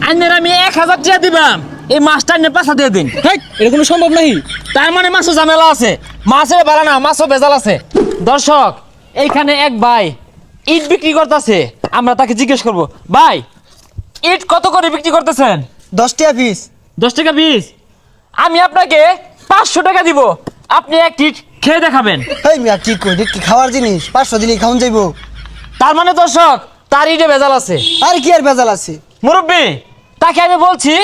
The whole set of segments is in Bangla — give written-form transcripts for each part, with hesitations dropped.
আইনের আমি 1000 টাকা দিবাম, এই মাছটা আইনের পাশা দিয়ে দিন। এটা কোনো সম্ভব নাই। তার মানে মাছও ঝামেলা আছে, মাছের বাড়া না, মাছও ভেজাল আছে। দর্শক, এইখানে এক ভাই ইট বিক্রি করতেছে, আমরা তাকে জিজ্ঞেস করব, ভাই ইট কত করে বিক্রি করতেছেন? 10 টাকা পিস। 10 টাকা পিস। আমি আপনাকে 500 টাকা দিব, আপনি এক ইট খেয়ে দেখাবেন। এই মিয়া কি কই, এটা কি খাওয়ার জিনিস? 500 দিলেই খাওন যাইবো? তার মানে দর্শক, তার ইটে ভেজাল আছে। আর কি আর ভেজাল আছে? মুরব্বী, তাকে আমি বলছি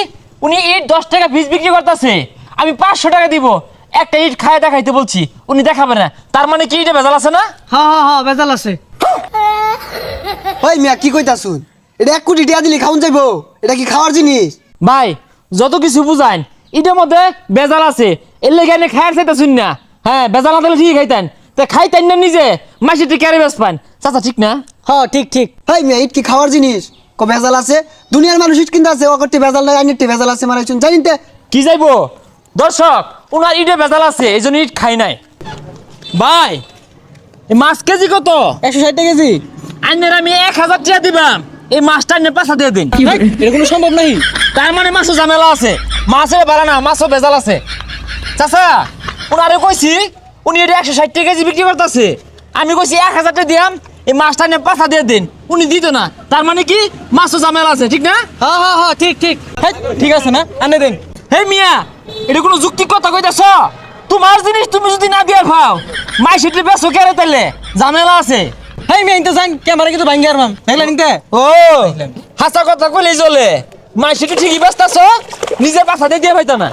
উনি ইট 10 টাকা পিস বিক্রি করতেছে, আমি 500 টাকা দিব, একটা ইট খায় দেখাইতে বলছি, উনি দেখাবে না। তার মানে কি ইটে ভেজাল আছে না? হ্যাঁ ভেজাল আছে। ওই মিয়া কি কইতাছুন? এটা 1 কোটি টাকা দিলেই খাওন যাইবো? এটা কি খাওয়ার জিনিস? ভাই যত কিছু বুঝাইন, ইটের মধ্যে ভেজাল আছে, এর লেগে এনে খায়ার চাইতেছুন না। হ্যাঁ, ভেজাল না দিলে ঠিক খাইতেন, তা খাইতেন না নিজে, মাসিটি ক্যারে বেশ পান। চাচা ঠিক না? হ্যাঁ ঠিক। এই মিয়া ইট কি খাওয়ার জিনিস? কো ভেজাল আছে? দুনিয়ার মানুষ ইট কিনতে আছে, ও করতে ভেজাল নাই, আইনেরতে ভেজাল আছে মারাইছুন জানিনতে? কি যাইবো দর্শক, ওনার ইটে ভেজাল আছে, এই জন্য ইট খাই নাই। ভাই এই মাছ কেজি কত? 160 টাকা কেজি। আইনের আমি 1000 টাকা দিবাম, এই মাছটা আইনের পাশা দিয়ে দিন। এটা কোনো সম্ভব নাই। তার মানে মাছও ঝামেলা আছে, মাছের বাড়া না, মাছও ভেজাল আছে। চাচা, ওনারে কইছি উনি এটা 160 টাকা কেজি বিক্রি করতেছে, আমি কইছি 1000 টাকা দিয়াম, এই মাছটা আইনের পাশা দিয়ে দিন, উনি দিত না। তার মানে কি মাছও ঝামেলা আছে, ঠিক না? হ্যাঁ ঠিক। ঠিক আছে না, আনে দেন। হে মিয়া, এটা কোনো যুক্তি কথা কইতাছ? তোমার জিনিস তুমি যদি না দিয়ে খাও, মাই সেটি বেসো কেড়ে তাইলে ঝামেলা আছে। হেই মেয়ে ইনতে যান, ক্যামেরা কিন্তু ভাঙ্গি আর মাম দেখলেন ইনতে। ও হাসা কথা কইলেই চলে, মাই সেটি ঠিকই ব্যস্ত আছো, নিজের পাশা দিয়ে ভাইতা না।